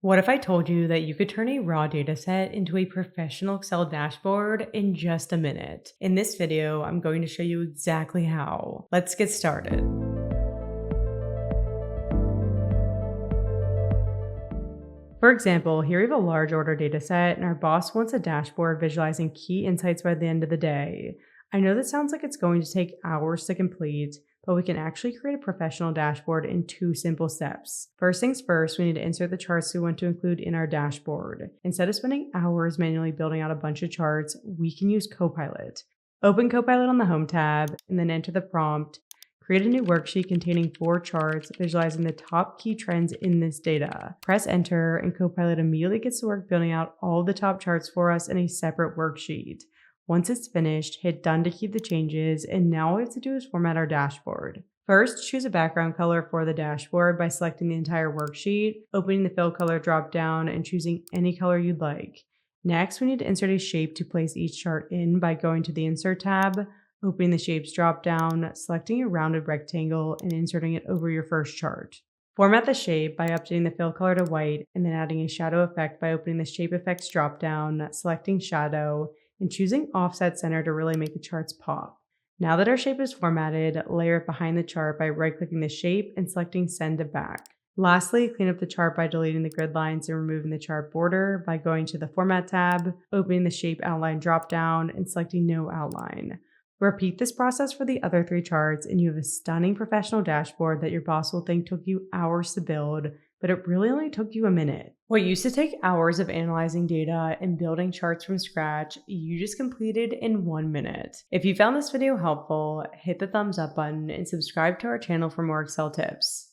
What if I told you that you could turn a raw dataset into a professional Excel dashboard in just a minute? In this video, I'm going to show you exactly how. Let's get started. For example, here we have a large order dataset and our boss wants a dashboard visualizing key insights by the end of the day. I know that sounds like it's going to take hours to complete, but we can actually create a professional dashboard in 2 simple steps. First things first, we need to insert the charts we want to include in our dashboard. Instead of spending hours manually building out a bunch of charts, we can use Copilot. Open Copilot on the Home tab and then enter the prompt. Create a new worksheet containing 4 charts visualizing the top key trends in this data. Press enter and Copilot immediately gets to work building out all the top charts for us in a separate worksheet. Once it's finished, hit done to keep the changes, and now all we have to do is format our dashboard. First, choose a background color for the dashboard by selecting the entire worksheet, opening the fill color dropdown, and choosing any color you'd like. Next, we need to insert a shape to place each chart in by going to the Insert tab, opening the Shapes dropdown, selecting a rounded rectangle, and inserting it over your first chart. Format the shape by updating the fill color to white, and then adding a shadow effect by opening the Shape Effects dropdown, selecting Shadow, and choosing Offset Center to really make the charts pop. Now that our shape is formatted, layer it behind the chart by right-clicking the shape and selecting Send to Back. Lastly, clean up the chart by deleting the grid lines and removing the chart border by going to the Format tab, opening the Shape Outline dropdown, and selecting No Outline. Repeat this process for the other 3 charts, and you have a stunning professional dashboard that your boss will think took you hours to build, but it really only took you a minute. What used to take hours of analyzing data and building charts from scratch, you just completed in 1 minute. If you found this video helpful, hit the thumbs up button and subscribe to our channel for more Excel tips.